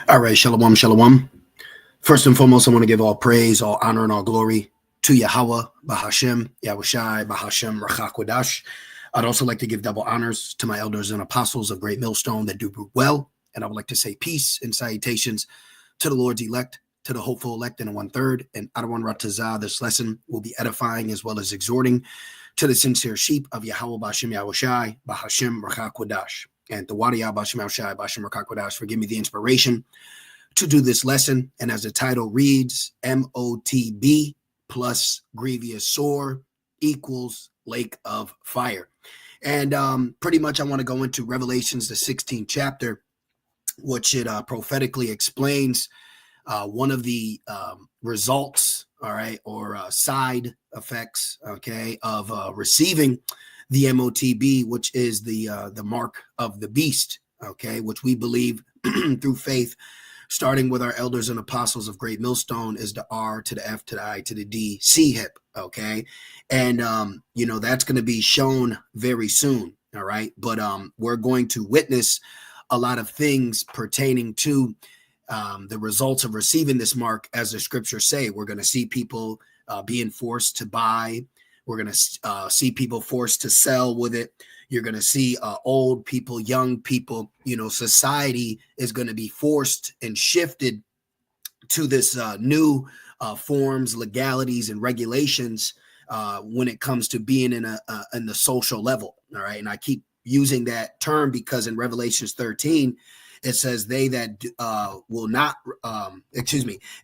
All right, shalom, shalom. First and foremost, I want to give all praise, all honor, and all glory to Yahweh, Bahashem, Yahushai, Bahashem, Rachakwadash. I'd also like to give double honors to my elders and apostles of Great Millstone that do well. And I would like to say peace and salutations to the Lord's elect, to the hopeful elect in 1/3. And Adawan Ratazah, this lesson will be edifying as well as exhorting to the sincere sheep of Yahweh, Bahashem, Yahushai, Bahashem, Rachakwadash. And the Wadiya, Bahashem, Yahushai, Bahashem, Rachakwadash, forgive me the inspiration to do this lesson. And as the title reads, Motb plus Grievous sword equals lake of fire. And pretty much I want to go into Revelations, the 16th chapter, which it prophetically explains one of the results, all right, or side effects, okay, of receiving the Motb, which is the mark of the beast, okay, which we believe through faith, starting with our elders and apostles of Great Millstone, is the R to the F to the I to the D, C hip, okay? And, that's going to be shown very soon, all right? But we're going to witness a lot of things pertaining to the results of receiving this mark, as the scriptures say. We're going to see people being forced to buy. We're going to see people forced to sell with it. You're going to see old people, young people, society is going to be forced and shifted to this new forms, legalities, and regulations when it comes to being in the social level. All right. And I keep using that term because in Revelations 13, it says they that will not,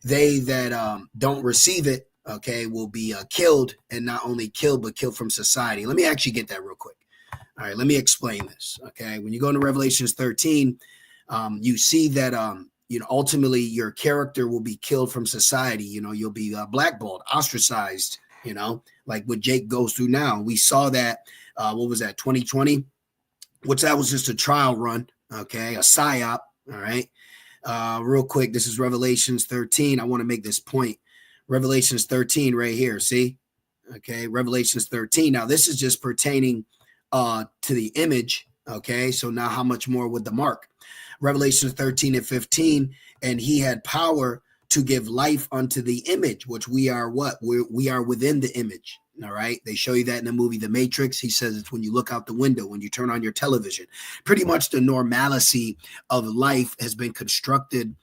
they that don't receive it, okay, will be killed, and not only killed, but killed from society. Let me actually get that real quick. All right, let me explain this, okay? When you go into Revelations 13, you see that, ultimately your character will be killed from society. You'll be blackballed, ostracized, like what Jake goes through now. We saw that, 2020? Which that was just a trial run, okay, a psyop, all right? Real quick, this is Revelations 13. I want to make this point. Revelations 13 right here, see? Okay, Revelations 13. Now, this is just pertaining to the image, okay? So now how much more with the mark? Revelations 13 and 15, and he had power to give life unto the image, which we are what? We are within the image, all right? They show you that in the movie The Matrix. He says it's when you look out the window, when you turn on your television. Pretty much the normalcy of life has been constructed,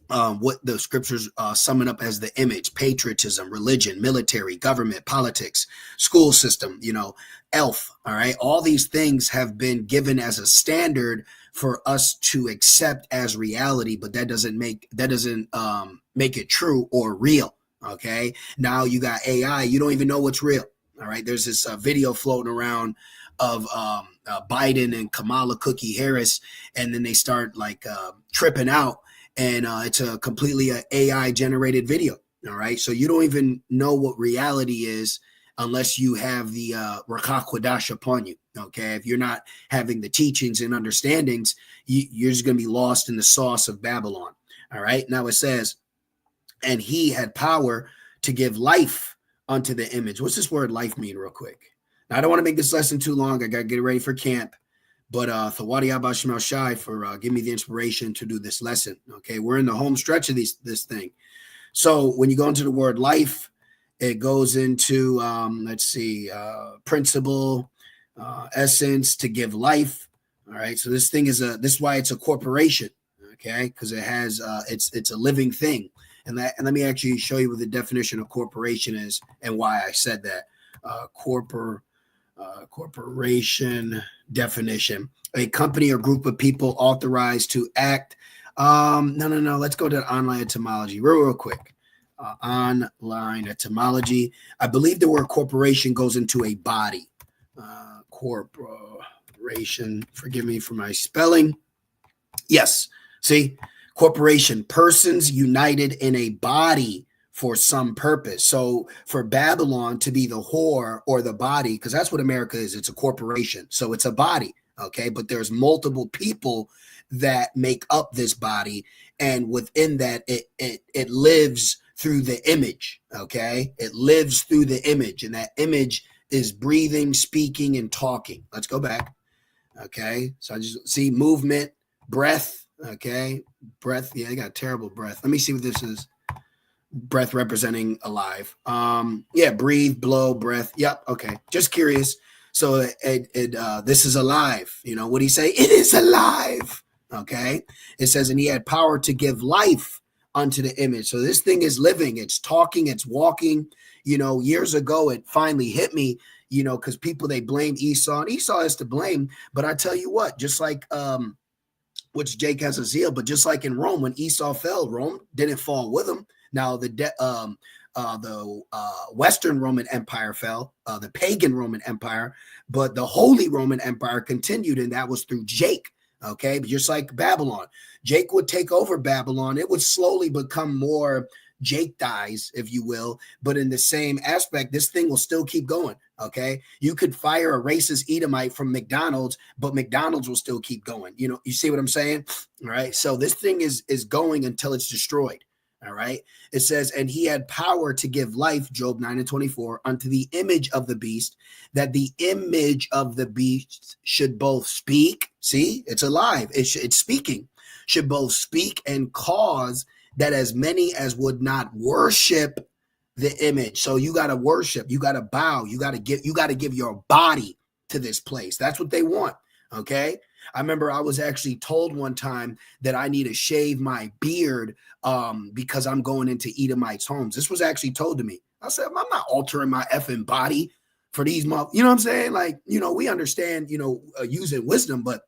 what the scriptures sum it up as the image: patriotism, religion, military, government, politics, school system, elf, all right? All these things have been given as a standard for us to accept as reality, but that doesn't make it true or real, okay? Now you got AI, you don't even know what's real, all right? There's this video floating around of Biden and Kamala Cookie Harris, and then they start tripping out, and it's a completely AI generated video, all right? So you don't even know what reality is unless you have the Rachakwadash upon you, okay? If you're not having the teachings and understandings, you're just going to be lost in the sauce of Babylon, all right? Now it says, and he had power to give life unto the image. What's this word life mean real quick? Now, I don't want to make this lesson too long. I got to get ready for camp. But Thawadi Abba Shemal Shai for giving me the inspiration to do this lesson. Okay, we're in the home stretch of this thing. So when you go into the word life, it goes into, principle, essence, to give life. All right, so this thing is this is why it's a corporation, okay, because it has it's a living thing. And let me actually show you what the definition of corporation is and why I said that. Corporation definition: a company or group of people authorized to act. No. Let's go to online etymology real quick. Online etymology. I believe the word corporation goes into a body. Corporation. Forgive me for my spelling. Yes. See, corporation: persons united in a body for some purpose. So for Babylon to be the whore or the body, because that's what America is, it's a corporation. So it's a body, okay? But there's multiple people that make up this body, and within that, it lives through the image, okay? It lives through the image, and that image is breathing, speaking, and talking. Let's go back, okay? So I just see movement, breath, Okay. Breath. Yeah, I got terrible breath. Let me see what this is. Breath representing alive. Yeah, breathe, blow, breath. Yep. Okay. Just curious. So this is alive. You know what he say? It is alive. Okay. It says, and he had power to give life unto the image. So this thing is living. It's talking. It's walking. You know, years ago it finally hit me. You know, because people they blame Esau, and Esau is to blame. But I tell you what, just like which Jake has a zeal, but just like in Rome, when Esau fell, Rome didn't fall with him. Now the Western Roman Empire fell, the pagan Roman Empire, but the Holy Roman Empire continued, and that was through Jake. Okay, but just like Babylon, Jake would take over Babylon. It would slowly become more Jake dies, if you will, but in the same aspect, this thing will still keep going. Okay, you could fire a racist Edomite from McDonald's, but McDonald's will still keep going. You know, you see what I'm saying? All right. So this thing is going until it's destroyed. All right. It says, and he had power to give life, Job 9:24, unto the image of the beast, that the image of the beast should both speak. See, it's alive. It's speaking, should both speak and cause that as many as would not worship the image. So you got to worship, you got to bow, you got to give your body to this place. That's what they want. Okay. I remember I was actually told one time that I need to shave my beard because I'm going into Edomites' homes. This was actually told to me. I said, I'm not altering my effing body for these months. You know what I'm saying? Like, you know, we understand, using wisdom, but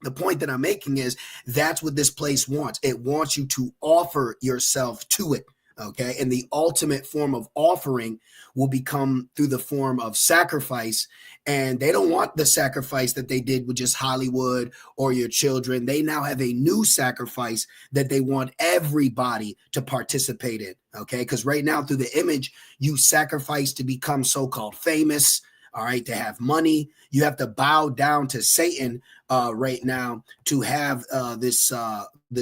the point that I'm making is that's what this place wants. It wants you to offer yourself to it. Okay. And the ultimate form of offering will become through the form of sacrifice. And they don't want the sacrifice that they did with just Hollywood or your children. They now have a new sacrifice that they want everybody to participate in. Okay. Because right now, through the image, you sacrifice to become so-called famous. All right. To have money, you have to bow down to Satan right now to have this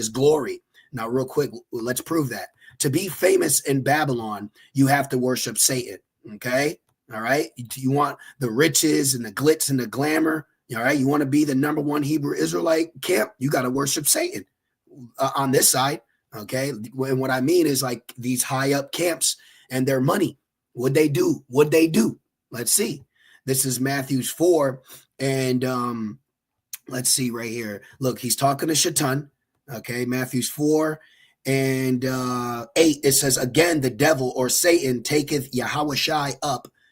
glory. Now, real quick, let's prove that. To be famous in Babylon, you have to worship Satan. Okay. All right. You want the riches and the glitz and the glamour. All right. You want to be the number one Hebrew Israelite camp. You got to worship Satan on this side. Okay. And what I mean is like these high up camps and their money. What'd they do? What'd they do? Let's see. This is Matthew 4. And let's see right here. Look, he's talking to Shaitan. Okay. Matthew 4. And 8, it says, again, the devil or Satan taketh Yahushai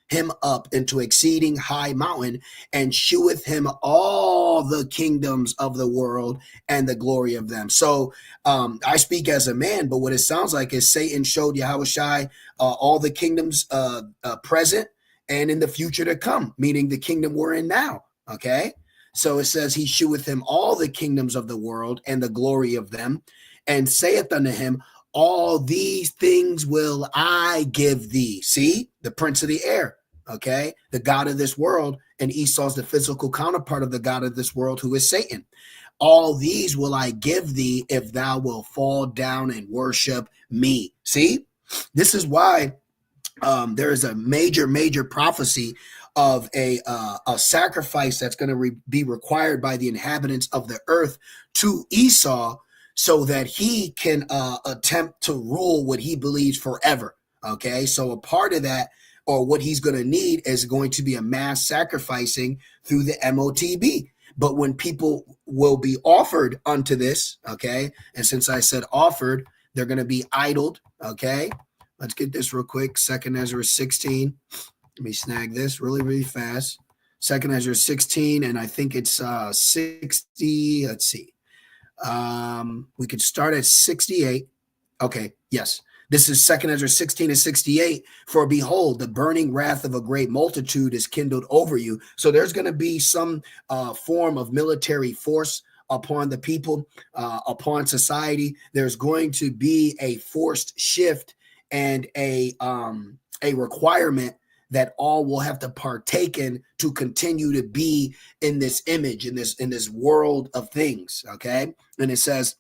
him up into exceeding high mountain and sheweth him all the kingdoms of the world and the glory of them. So I speak as a man, but what it sounds like is Satan showed Yahushai all the kingdoms present and in the future to come, meaning the kingdom we're in now. Okay. So it says he sheweth him all the kingdoms of the world and the glory of them, and saith unto him, all these things will I give thee. See, the prince of the air, okay, the God of this world, and Esau's the physical counterpart of the God of this world, who is Satan. All these will I give thee if thou wilt fall down and worship me. See, this is why there is a major prophecy of a sacrifice that's going to be required by the inhabitants of the earth to Esau, so that he can attempt to rule what he believes forever. Okay, so a part of that, or what he's going to need, is going to be a mass sacrificing through the Motb. But when people will be offered unto this, okay, and since I said offered, they're going to be idled. Okay, let's get this real quick. 2 Ezra 16. Let me snag this really fast. 2 Ezra 16, and I think it's 60. Let's see. We could start at 68. Okay, yes. This is 2 Ezra 16 and 68. For behold, the burning wrath of a great multitude is kindled over you. So there's going to be some form of military force upon the people, upon society. There's going to be a forced shift and a requirement that all will have to partake in to continue to be in this image, in this world of things. Okay. And it says,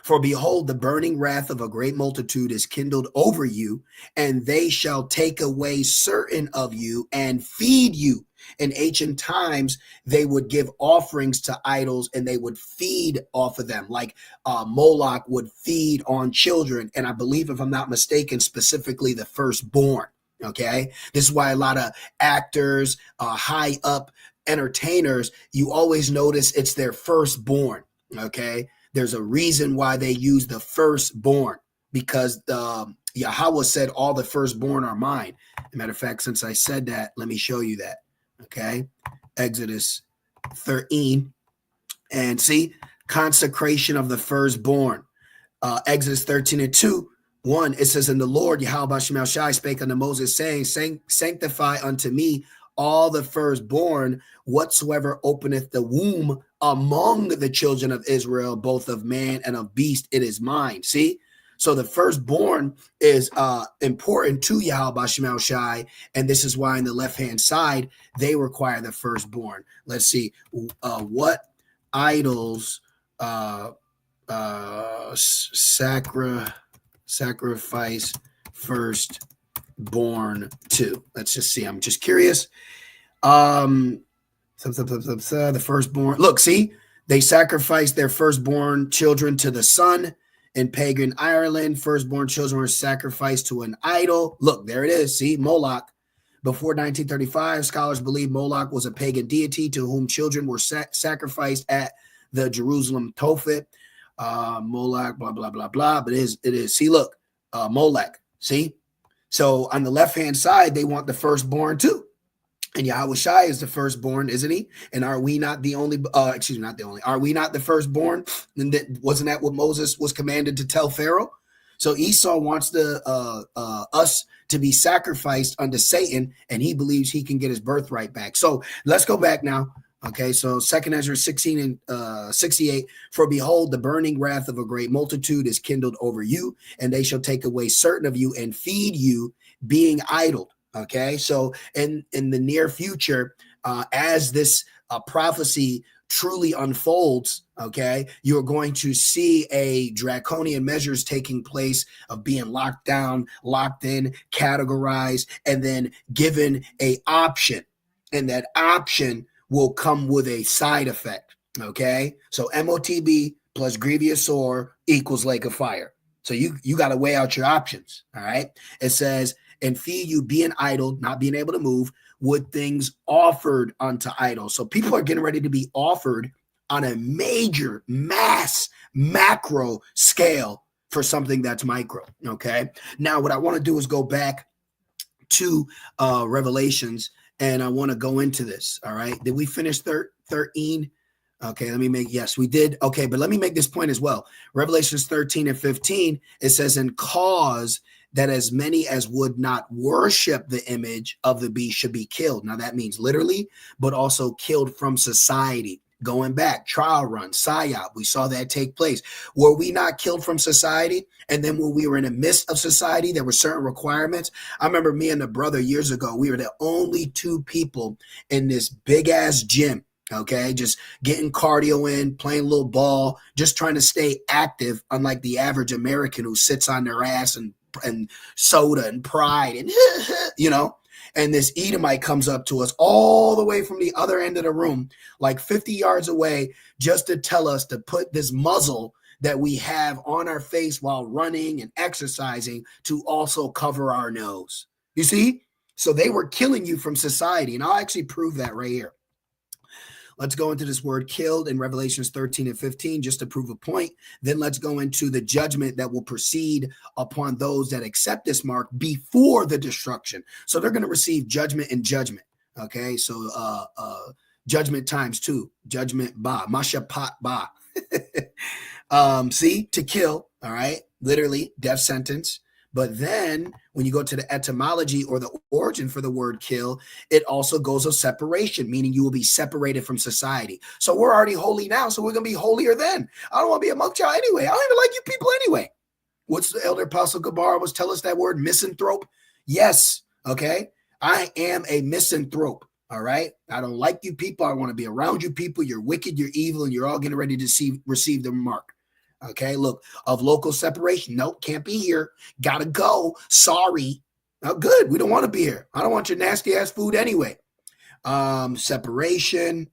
For behold, the burning wrath of a great multitude is kindled over you, and they shall take away certain of you and feed you. In ancient times, they would give offerings to idols and they would feed off of them, like Moloch would feed on children. And I believe, if I'm not mistaken, specifically the firstborn. Okay. This is why a lot of actors, high up entertainers, you always notice it's their firstborn. Okay. There's a reason why they use the firstborn, because Yahweh said all the firstborn are mine. As a matter of fact, since I said that, let me show you that. Okay. Exodus 13. And see, consecration of the firstborn. Exodus 13:2. 1, it says, "And the Lord, Yahweh Shemel Shai, spake unto Moses, saying, Sanctify unto me all the firstborn, whatsoever openeth the womb among the children of Israel, both of man and of beast, it is mine." See? So the firstborn is important to Yahweh Shemel Shai, and this is why on the left-hand side, they require the firstborn. Let's see. What idols sacrifice firstborn to? Let's just see. I'm just curious. The firstborn. Look, see, they sacrificed their firstborn children to the sun. In pagan Ireland, firstborn children were sacrificed to an idol. Look, there it is. See, Moloch. Before 1935, scholars believed Moloch was a pagan deity to whom children were sacrificed at the Jerusalem Tophet. Moloch, blah, blah, blah, blah. But it is. See, look, Molech. See? So on the left-hand side, they want the firstborn too. And Yahweh Shai is the firstborn, isn't he? And are we not the only, not the only, are we not the firstborn? And wasn't that what Moses was commanded to tell Pharaoh? So Esau wants us to be sacrificed unto Satan, and he believes he can get his birthright back. So let's go back now. Okay, so 2 Ezra 16 and 68, "For behold, the burning wrath of a great multitude is kindled over you, and they shall take away certain of you and feed you, being idled." Okay, so in the near future, as this prophecy truly unfolds, okay, you're going to see a draconian measures taking place of being locked down, locked in, categorized, and then given a option. And that option will come with a side effect. Okay, so Motb plus Grievous sword equals lake of fire. So you got to weigh out your options. All right, it says, "And feed you, being idle," not being able to move, "with things offered unto idols." So people are getting ready to be offered on a major, macro scale for something that's micro. Okay, now what I want to do is go back to Revelations, and I want to go into this. All right, did we finish 13? Okay, yes, we did. Okay, but let me make this point as well. Revelations 13 and 15, it says, "And cause that as many as would not worship the image of the beast should be killed." Now that means literally, but also killed from society. Going back, trial run, psyop, we saw that take place. Were we not killed from society? And then when we were in the midst of society, there were certain requirements. I remember me and the brother years ago, we were the only two people in this big ass gym. Okay, just getting cardio in, playing a little ball, just trying to stay active, unlike the average American who sits on their ass and soda and pride and and this Edomite comes up to us all the way from the other end of the room, like 50 yards away, just to tell us to put this muzzle that we have on our face while running and exercising to also cover our nose. You see? So they were killing you from society, and I'll actually prove that right here. Let's go into this word killed in Revelations 13 and 15 just to prove a point. Then let's go into the judgment that will proceed upon those that accept this mark before the destruction. So they're going to receive judgment and judgment. Okay, so judgment times 2, judgment ba, mashapat ba. See, to kill, all right, literally death sentence. But then when you go to the etymology or the origin for the word kill, it also goes of separation, meaning you will be separated from society. So we're already holy now, so we're going to be holier then. I don't want to be amongst y'all anyway. I don't even like you people anyway. What's the elder apostle Gabar was tell us that word misanthrope? Yes, okay. I am a misanthrope, all right? I don't like you people. I want to be around you people. You're wicked, you're evil, and you're all getting ready to receive the mark. Okay, look, of local separation. Nope, can't be here. Gotta go. Sorry. Oh, good. We don't want to be here. I don't want your nasty ass food anyway. Separation.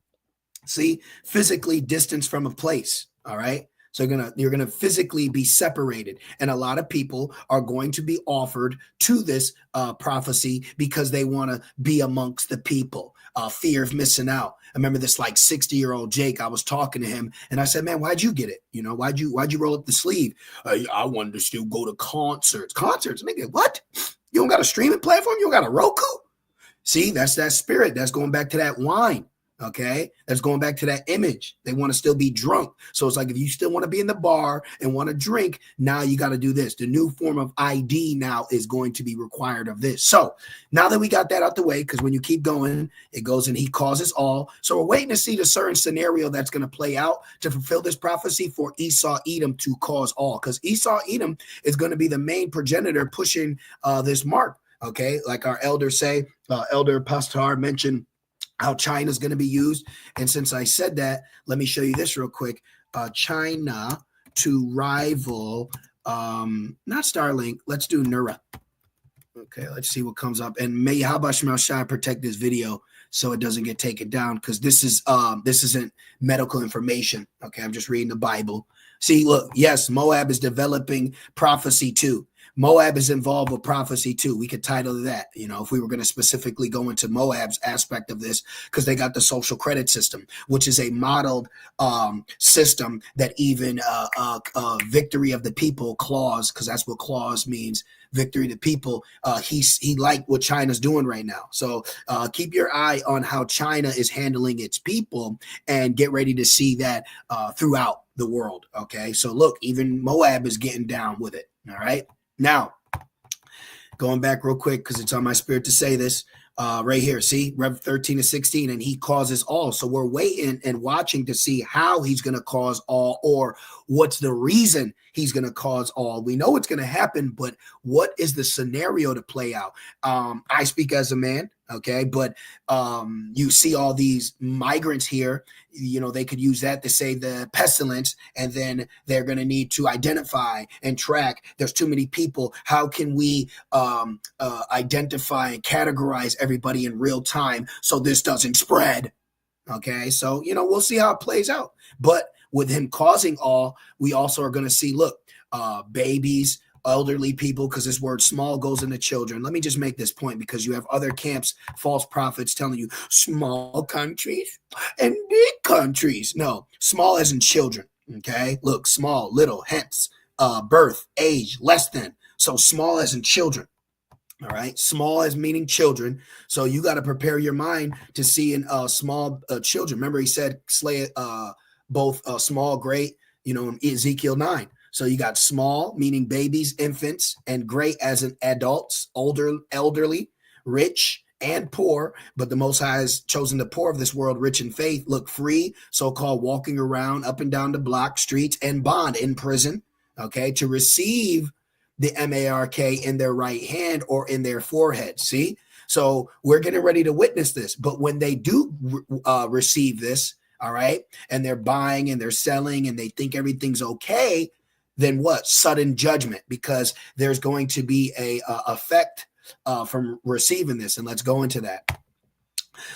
See, physically distance from a place. All right. So you're gonna physically be separated, and a lot of people are going to be offered to this prophecy because they want to be amongst the people. Fear of missing out. I remember this like 60-year-old Jake. I was talking to him, and I said, "Man, why'd you get it? You know, why'd you roll up the sleeve? I wanted to still go to concerts. Concerts, nigga. What? You don't got a streaming platform? You don't got a Roku? See, that's that spirit. That's going back to that wine. Okay, that's going back to that image. They want to still be drunk. So it's like if you still want to be in the bar and want to drink, now you got to do this. The new form of ID now is going to be required of this. So now that we got that out the way, because when you keep going, it goes and he causes all. So we're waiting to see the certain scenario that's going to play out to fulfill this prophecy for Esau Edom to cause all, because Esau Edom is going to be the main progenitor pushing this mark. Okay, like our elders say, Elder Pastor mentioned how China is going to be used. And since I said that, let me show you this real quick. China to rival, not Starlink, let's do Nura. Okay, let's see what comes up. And may Yahweh Shema Shai protect this video so it doesn't get taken down, because this isn't medical information. Okay, I'm just reading the Bible. See, look, yes, Moab is developing prophecy too. Moab is involved with prophecy too. We could title that, you know, if we were going to specifically go into Moab's aspect of this, because they got the social credit system, which is a modeled system that even victory of the people clause, because that's what clause means, victory to people. He liked what China's doing right now. So keep your eye on how China is handling its people and get ready to see that throughout the world. Okay, so look, even Moab is getting down with it. All right. Now, going back real quick, because it's on my spirit to say this right here. See, Rev 13-16, and he causes all. So we're waiting and watching to see how he's going to cause all, or what's the reason he's going to cause all. We know it's going to happen, but what is the scenario to play out? I speak as a man, okay, but you see all these migrants here. You know, they could use that to say the pestilence, and then they're going to need to identify and track. There's too many people. How can we identify and categorize everybody in real time so this doesn't spread? Okay, so, you know, we'll see how it plays out. But with him causing all, we also are going to see, look, babies, elderly people, because this word small goes into children. Let me just make this point, because you have other camps, false prophets telling you small countries and big countries. No, small as in children. Okay, look, small, little, hence, birth, age, less than. So small as in children. All right, small as meaning children. So you got to prepare your mind to see in small children. Remember, he said, slay both small, great, you know, in Ezekiel 9. So you got small, meaning babies, infants, and great as in adults, older, elderly, rich, and poor. But the Most High has chosen the poor of this world, rich in faith, look free, so-called walking around up and down the block, streets, and bond in prison, okay, to receive the MARK in their right hand or in their forehead. See? So we're getting ready to witness this. But when they do receive this, all right, and they're buying and they're selling and they think everything's okay, then what? Sudden judgment, because there's going to be a effect from receiving this. And let's go into that.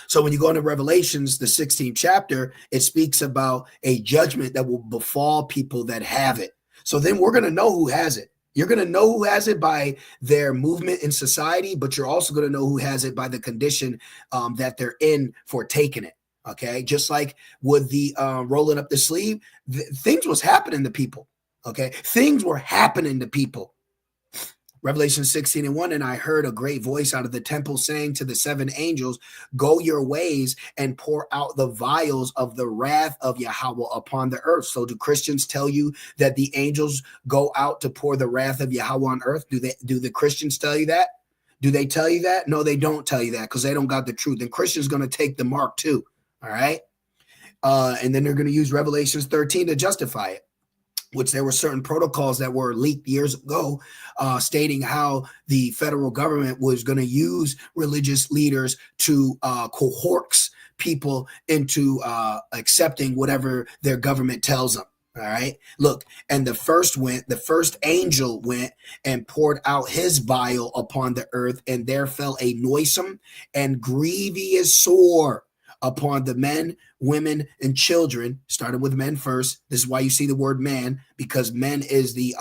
So when you go into Revelations, the 16th chapter, it speaks about a judgment that will befall people that have it. So then we're going to know who has it. You're going to know who has it by their movement in society, but you're also going to know who has it by the condition that they're in for taking it. Okay, just like with the rolling up the sleeve, things was happening to people. Okay, things were happening to people. Revelation 16:1, and I heard a great voice out of the temple saying to the seven angels, go your ways and pour out the vials of the wrath of Yahweh upon the earth. So do Christians tell you that the angels go out to pour the wrath of Yahweh on earth? Do the Christians tell you that? Do they tell you that? No, they don't tell you that, because they don't got the truth. And Christians going to take the mark too. All right. And then they're going to use Revelations 13 to justify it, which there were certain protocols that were leaked years ago stating how the federal government was going to use religious leaders to coerce people into accepting whatever their government tells them. All right. Look, and the first angel went and poured out his vial upon the earth, and there fell a noisome and grievous sore upon the men, women, and children. Started with men first. This is why you see the word man, because men is the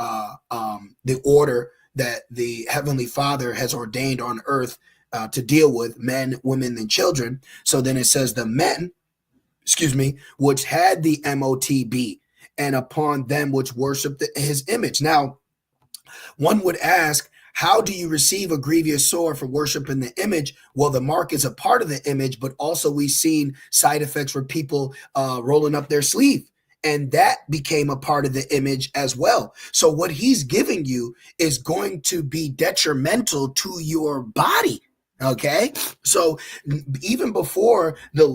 order that the Heavenly Father has ordained on earth to deal with men, women, and children. So then it says the men, which had the Motb, and upon them which worshiped his image. Now, one would ask, how do you receive a grievous sore for worshiping the image? Well, the mark is a part of the image, but also we've seen side effects for people rolling up their sleeve. And that became a part of the image as well. So what he's giving you is going to be detrimental to your body. Okay, so even before the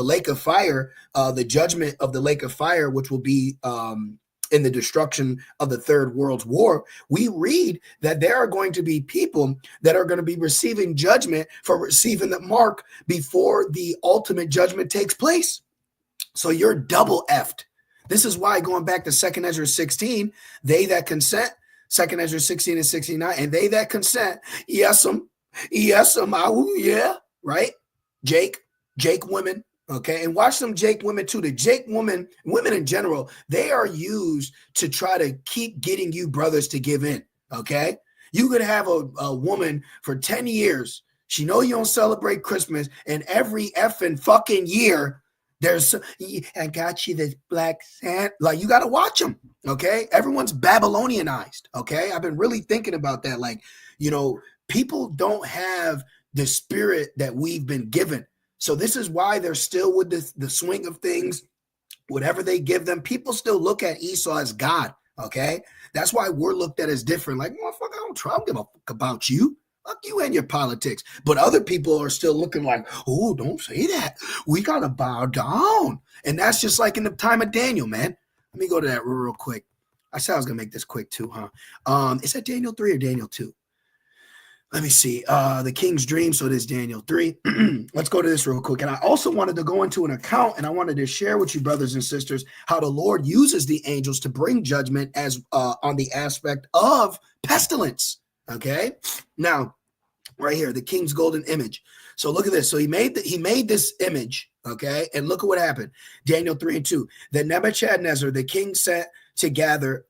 lake of fire, the judgment of the lake of fire, which will be in the destruction of the Third World War, we read that there are going to be people that are going to be receiving judgment for receiving the mark before the ultimate judgment takes place. So you're double effed. This is why, going back to 2 Ezra 16, they that consent, 2 Ezra 16 and 69, and they that consent, yes, yeah, right? Jake women, okay? And watch them Jake women too. The Jake women in general, they are used to try to keep getting you brothers to give in, okay? You could have a woman for 10 years. She know you don't celebrate Christmas, and every effing fucking year, I got you this black Santa. Like, you got to watch them, okay? Everyone's Babylonianized, okay? I've been really thinking about that. Like, people don't have the spirit that we've been given. So this is why they're still with the swing of things. Whatever they give them, people still look at Esau as God, okay? That's why we're looked at as different. Like, motherfucker, I don't give a fuck about you. Fuck you and your politics. But other people are still looking like, oh, don't say that. We got to bow down. And that's just like in the time of Daniel, man. Let me go to that real quick. I said I was going to make this quick too, huh? Is that Daniel 3 or Daniel 2? Let me see. The King's Dream. So it is Daniel 3. Let's go to this real quick. And I also wanted to go into an account, and I wanted to share with you, brothers and sisters, how the Lord uses the angels to bring judgment as on the aspect of pestilence. Okay. Now, right here, the king's golden image. So look at this. So he made this image. Okay. And look at what happened. Daniel 3 and 2. Then Nebuchadnezzar, the king sent to gather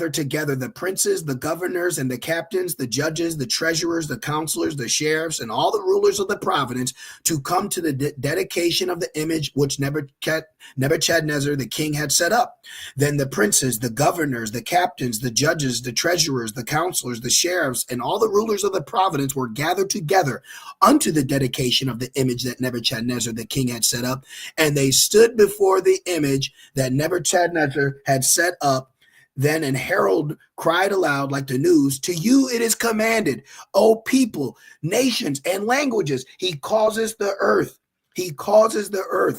together the princes, the governors, and the captains, the judges, the treasurers, the counselors, the sheriffs, and all the rulers of the province to come to the dedication of the image which Nebuchadnezzar the king had set up. Then the princes, the governors, the captains, the judges, the treasurers, the counselors, the sheriffs, and all the rulers of the province were gathered together unto the dedication of the image that Nebuchadnezzar the king had set up. And they stood before the image that Nebuchadnezzar had set up. Then an herald cried aloud like the news, to you it is commanded, O people, nations, and languages. He causes the earth.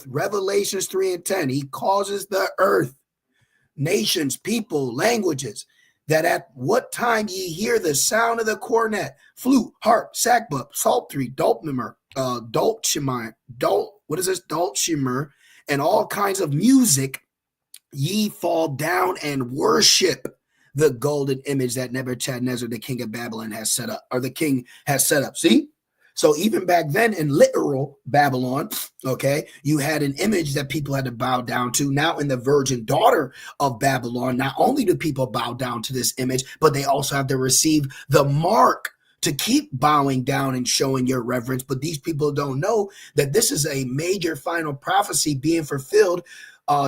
Revelations 3 and 10. He causes the earth, nations, people, languages, that at what time ye hear the sound of the cornet, flute, harp, sackbut, psaltery, dulcimer, dulcimer, and all kinds of music, ye fall down and worship the golden image that Nebuchadnezzar, the king of Babylon, has set up, or the king has set up. See? So even back then in literal Babylon, okay, you had an image that people had to bow down to. Now in the virgin daughter of Babylon, not only do people bow down to this image, but they also have to receive the mark to keep bowing down and showing your reverence. But these people don't know that this is a major final prophecy being fulfilled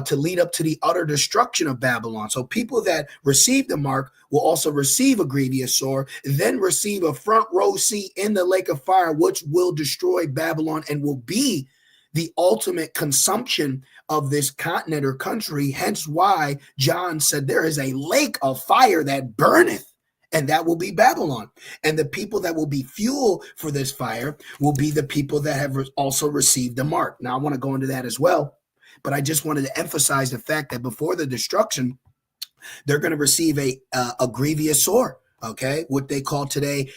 to lead up to the utter destruction of Babylon. So people that receive the mark will also receive a grievous sore, then receive a front row seat in the lake of fire, which will destroy Babylon and will be the ultimate consumption of this continent or country. Hence why John said there is a lake of fire that burneth, and that will be Babylon. And the people that will be fuel for this fire will be the people that have also received the mark. Now I want to go into that as well. But I just wanted to emphasize the fact that before the destruction, they're going to receive a grievous sore, okay? What they call today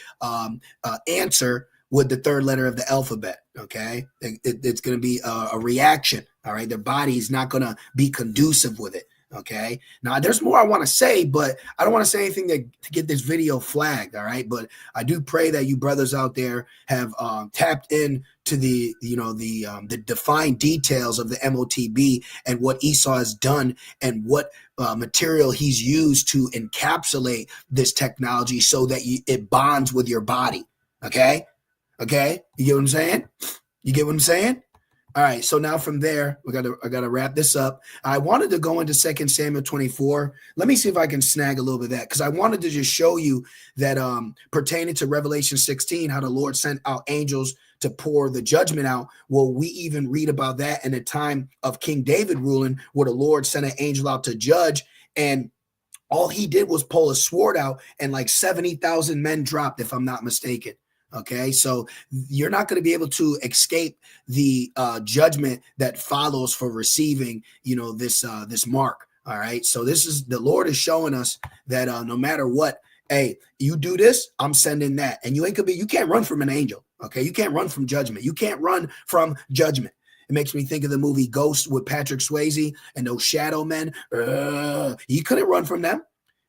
answer with the third letter of the alphabet. Okay, it's going to be a reaction. All right, their body is not going to be conducive with it. Okay, now there's more I want to say, but I don't want to say anything to get this video flagged. All right, but I do pray that you brothers out there have tapped in to the defined details of the Motb and what Esau has done and what material he's used to encapsulate this technology so that it bonds with your body. Okay, you get what I'm saying? You get what I'm saying? All right, so now from there, I gotta wrap this up. I wanted to go into 2 Samuel 24. Let me see if I can snag a little bit of that, because I wanted to just show you that pertaining to Revelation 16, how the Lord sent out angels to pour the judgment out. Well, we even read about that in the time of King David ruling, where the Lord sent an angel out to judge, and all he did was pull a sword out, and like 70,000 men dropped, if I'm not mistaken. Okay, so you're not going to be able to escape the judgment that follows for receiving, this mark. All right, so the Lord is showing us that no matter what, hey, you do this, I'm sending that, and you can't run from an angel. Okay, you can't run from judgment. You can't run from judgment. It makes me think of the movie Ghost with Patrick Swayze and those shadow men. You couldn't run from them.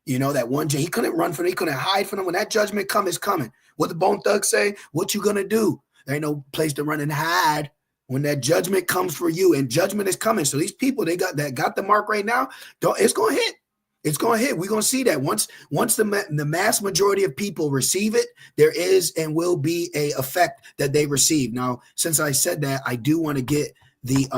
That one, he couldn't run from them. He couldn't hide from them. When that judgment is coming. What the Bone Thug say? What you gonna do? There ain't no place to run and hide when that judgment comes for you, and judgment is coming. So these people, they got the mark right now. It's gonna hit. It's gonna hit. We're gonna see that once the mass majority of people receive it, there is and will be a effect that they receive. Now, since I said that, I do want to get the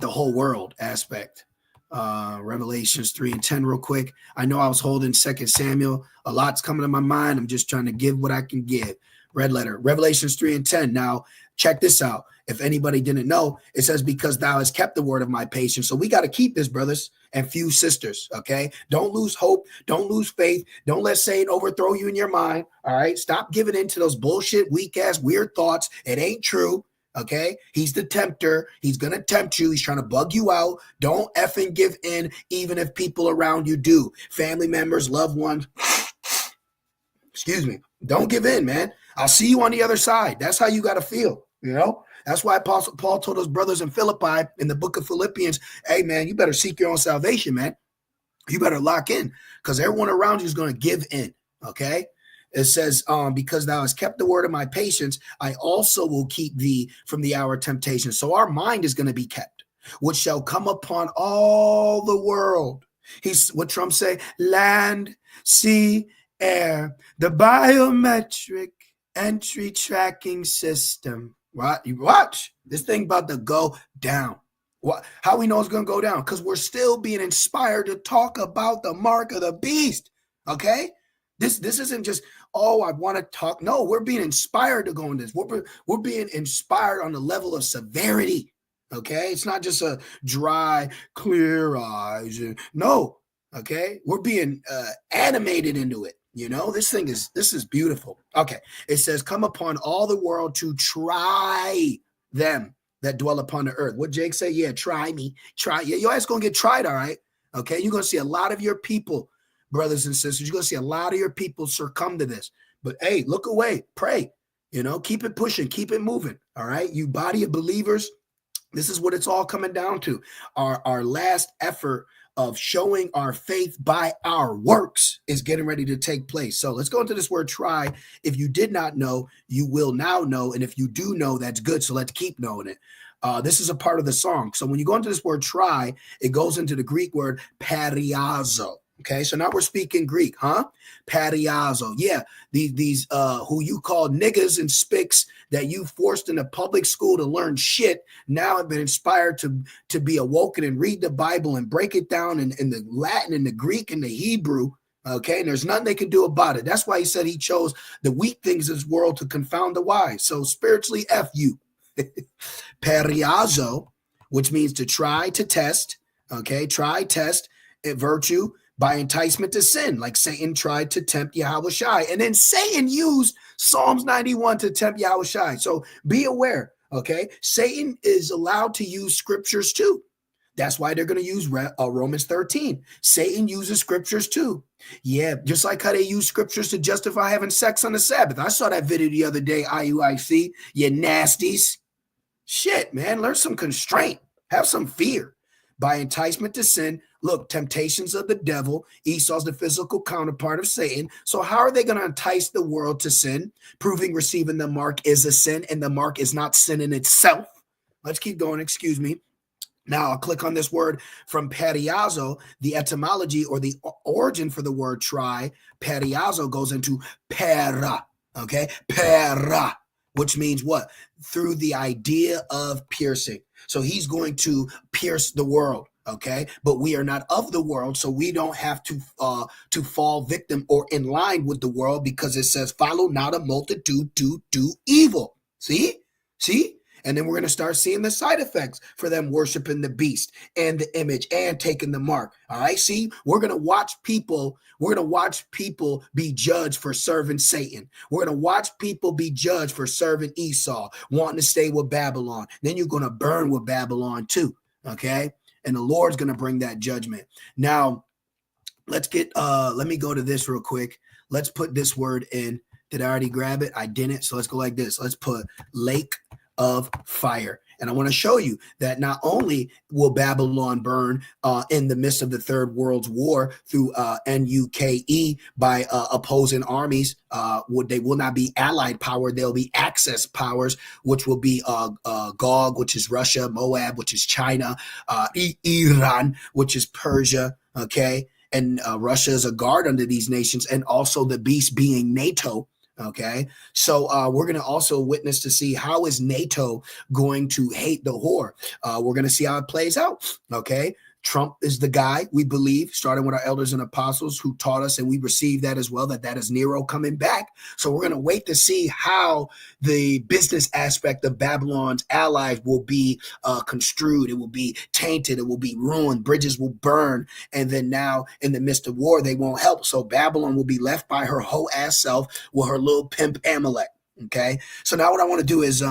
whole world aspect. Revelations 3:10 real quick. I know I was holding 2 Samuel. A lot's coming to my mind. I'm just trying to give what I can give. Red letter. Revelations 3:10. Now, check this out. If anybody didn't know, it says, because thou hast kept the word of my patience. So we got to keep this, brothers and few sisters. Okay. Don't lose hope. Don't lose faith. Don't let Satan overthrow you in your mind. All right. Stop giving in to those bullshit, weak ass, weird thoughts. It ain't true. Okay, he's the tempter. He's going to tempt you. He's trying to bug you out. Don't effing give in, even if people around you do. Family members, loved ones. Excuse me. Don't give in, man. I'll see you on the other side. That's how you got to feel, That's why Apostle Paul told those brothers in Philippi in the book of Philippians, hey, man, you better seek your own salvation, man. You better lock in, because everyone around you is going to give in, okay? It says, because thou hast kept the word of my patience, I also will keep thee from the hour of temptation. So our mind is going to be kept, which shall come upon all the world. What Trump say, land, sea, air, the biometric entry tracking system. Right? You watch. This thing about to go down. How we know it's going to go down? Because we're still being inspired to talk about the mark of the beast. Okay? This isn't just, I want to talk. No, we're being inspired to go in this. We're being inspired on the level of severity. Okay, it's not just a dry, clear eyes. No, okay, we're being animated into it. This is beautiful. Okay, it says, come upon all the world to try them that dwell upon the earth. What Jake say? Yeah, try me. Try. Yeah, your ass gonna get tried. All right. Okay, you're gonna see a lot of your people. Brothers and sisters, you're going to see a lot of your people succumb to this. But hey, look away, pray, keep it pushing, keep it moving. All right. You body of believers, this is what it's all coming down to. Our last effort of showing our faith by our works is getting ready to take place. So let's go into this word try. If you did not know, you will now know. And if you do know, that's good. So let's keep knowing it. This is a part of the song. So when you go into this word try, it goes into the Greek word periazo. Okay, so now we're speaking Greek, huh? Periazo. Yeah, these who you call niggas and spics that you forced into public school to learn shit now have been inspired to be awoken and read the Bible and break it down in the Latin and the Greek and the Hebrew. Okay, and there's nothing they can do about it. That's why he said he chose the weak things of this world to confound the wise. So spiritually, F you. Periazo, which means to try, to test. Okay, try, test, virtue. By enticement to sin, like Satan tried to tempt Yahushai. And then Satan used Psalms 91 to tempt Yahushai. So be aware, okay? Satan is allowed to use scriptures too. That's why they're going to use Romans 13. Satan uses scriptures too. Yeah, just like how they use scriptures to justify having sex on the Sabbath. I saw that video the other day, IUIC. You nasties. Shit, man, learn some constraint. Have some fear. By enticement to sin, look, temptations of the devil. Esau's the physical counterpart of Satan. So how are they going to entice the world to sin? Proving receiving the mark is a sin, and the mark is not sin in itself. Let's keep going, excuse me. Now I'll click on this word from periazo. The etymology or the origin for the word try, periazo, goes into pera, okay? Pera, which means what? Through the idea of piercing. So he's going to pierce the world, okay? But we are not of the world, so we don't have to fall victim or in line with the world, because it says, follow not a multitude to do evil. See? And then we're going to start seeing the side effects for them worshiping the beast and the image and taking the mark. All right. See, we're going to watch people be judged for serving Satan. We're going to watch people be judged for serving Esau, wanting to stay with Babylon. Then you're going to burn with Babylon too. Okay. And the Lord's going to bring that judgment. Now, let me go to this real quick. Let's put this word in. Did I already grab it? I didn't. So let's go like this. Let's put lake of fire. And I want to show you that not only will Babylon burn in the midst of the Third World War through NUKE by opposing armies, they will not be allied power. They'll be axis powers, which will be Gog, which is Russia, Moab, which is China, Iran, which is Persia, okay? And Russia is a guard under these nations, and also the beast being NATO. Okay, so we're going to also witness to see how is NATO going to hate the whore. We're going to see how it plays out. Okay, Trump is the guy, we believe, starting with our elders and apostles who taught us, and we received that as well, that is Nero coming back. So we're going to wait to see how the business aspect of Babylon's allies will be construed. It will be tainted. It will be ruined. Bridges will burn. And then now in the midst of war, they won't help. So Babylon will be left by her whole ass self with her little pimp Amalek. Okay. So now what I want to do is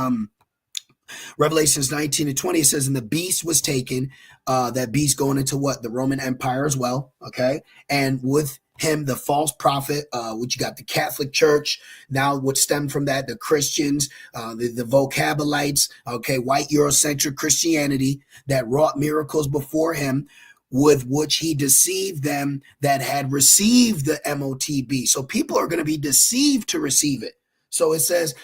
Revelations 19 and 20, it says, and the beast was taken, that beast going into what? The Roman Empire as well, okay? And with him, the false prophet, which you got the Catholic Church, now what stemmed from that, the Christians, the vocabolites, okay, white Eurocentric Christianity that wrought miracles before him, with which he deceived them that had received the Motb. So people are going to be deceived to receive it. So it says,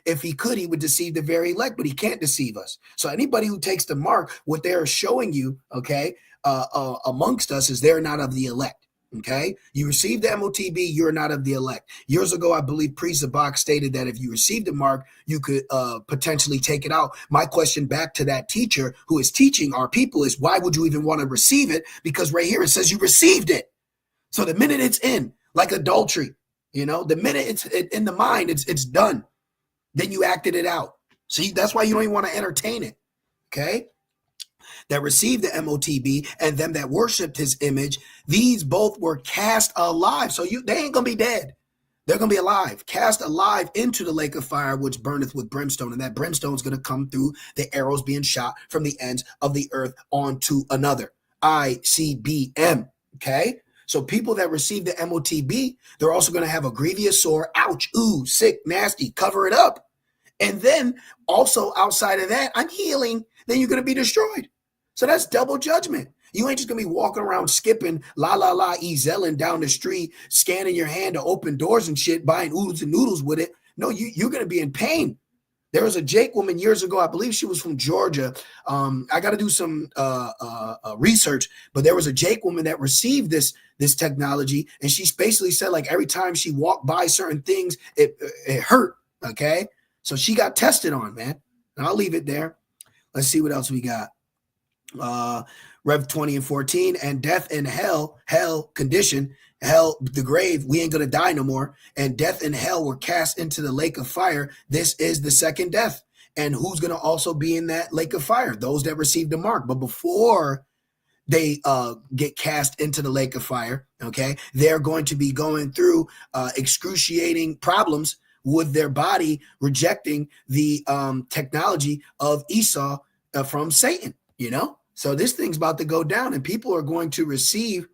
if he could, he would deceive the very elect, but he can't deceive us. So anybody who takes the mark, what they're showing you, okay, amongst us is they're not of the elect. Okay, you receive the Motb, you're not of the elect. Years ago, I believe Priest Zabak stated that if you received the mark, you could potentially take it out. My question back to that teacher who is teaching our people is, why would you even want to receive it? Because right here it says you received it. So the minute it's in, like adultery, you know, the minute it's in the mind, it's done. Then you acted it out. See, that's why you don't even want to entertain it. Okay. That received the Motb and them that worshiped his image, these both were cast alive. So they ain't gonna be dead. They're gonna be alive, cast alive into the lake of fire, which burneth with brimstone. And that brimstone is gonna come through the arrows being shot from the ends of the earth onto another. ICBM. Okay. So people that receive the Motb, they're also going to have a grievous sore. Ouch, ooh, sick, nasty, cover it up. And then also outside of that, I'm healing. Then you're going to be destroyed. So that's double judgment. You ain't just going to be walking around skipping, ezelling down the street, scanning your hand to open doors and shit, buying oodles and noodles with it. No, you're going to be in pain. There was a Jake woman years ago. I believe she was from Georgia. I got to do some research, but there was a Jake woman that received this technology, and she basically said, like, every time she walked by certain things, it hurt. Okay, so she got tested on, man. And I'll leave it there. Let's see what else we got. Rev 20 and 14, and death and hell condition. Hell, the grave, we ain't going to die no more. And death and hell were cast into the lake of fire. This is the second death. And who's going to also be in that lake of fire? Those that received the mark. But before they get cast into the lake of fire, okay, they're going to be going through excruciating problems with their body rejecting the technology of Esau from Satan, you know? So this thing's about to go down, and people are going to receive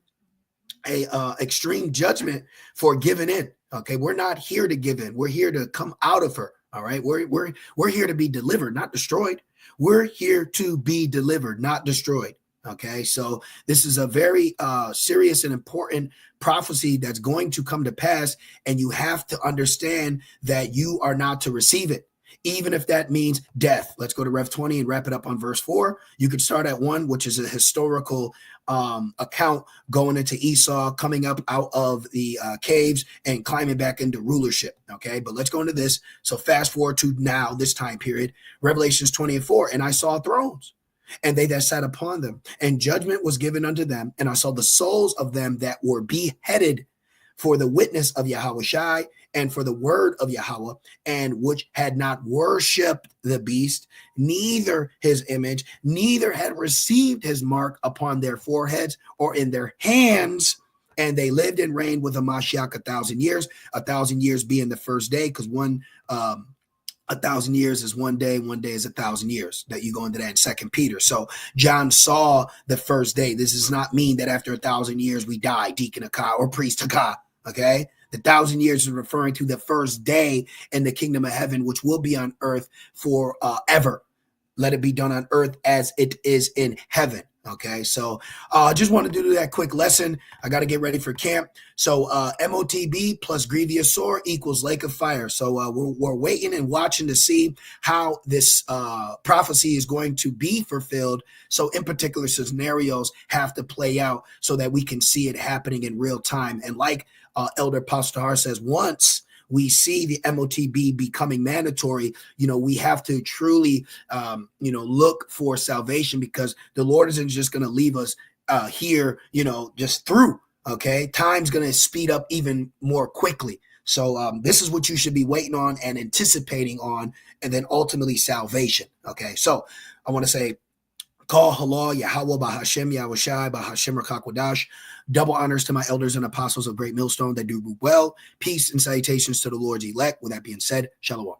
a extreme judgment for giving in. Okay, we're not here to give in. We're here to come out of her. All right, we're here to be delivered, not destroyed. We're here to be delivered, not destroyed. Okay, so this is a very serious and important prophecy that's going to come to pass, and you have to understand that you are not to receive it, even if that means death. Let's go to Rev 20 and wrap it up on verse 4. You could start at 1, which is a historical account going into Esau, coming up out of the caves and climbing back into rulership. Okay, but let's go into this. So fast forward to now, this time period, Revelations 20 and 4. And I saw thrones, and they that sat upon them, and judgment was given unto them. And I saw the souls of them that were beheaded for the witness of Yahushua and for the word of Yahweh, and which had not worshipped the beast, neither his image, neither had received his mark upon their foreheads or in their hands. And they lived and reigned with the Mashiach 1,000 years being the first day, because 1,000 years is 1 day, 1 day is 1,000 years. That you go into that in 2 Peter. So John saw the first day. This does not mean that after 1,000 years we die, Deacon Akah or Priest Akah. Okay, the 1,000 years is referring to the first day in the kingdom of heaven, which will be on earth for ever. Let it be done on earth as it is in heaven. Okay, so I just wanted to do that quick lesson. I got to get ready for camp. So Motb plus Grievous sword equals lake of fire. So we're waiting and watching to see how this prophecy is going to be fulfilled. So in particular scenarios have to play out so that we can see it happening in real time. And like Elder Pastor Har says, once we see the Motb becoming mandatory, we have to truly, look for salvation, because the Lord isn't just going to leave us here, just through. Okay, time's going to speed up even more quickly. So this is what you should be waiting on and anticipating on, and then ultimately salvation. Okay, so I want to say, Call halal Yahweh Bahashem Yahushai Bahashem Rakakwadash. Double honors to my elders and apostles of Great Millstone that do well. Peace and salutations to the Lord's elect. With that being said, Shalom.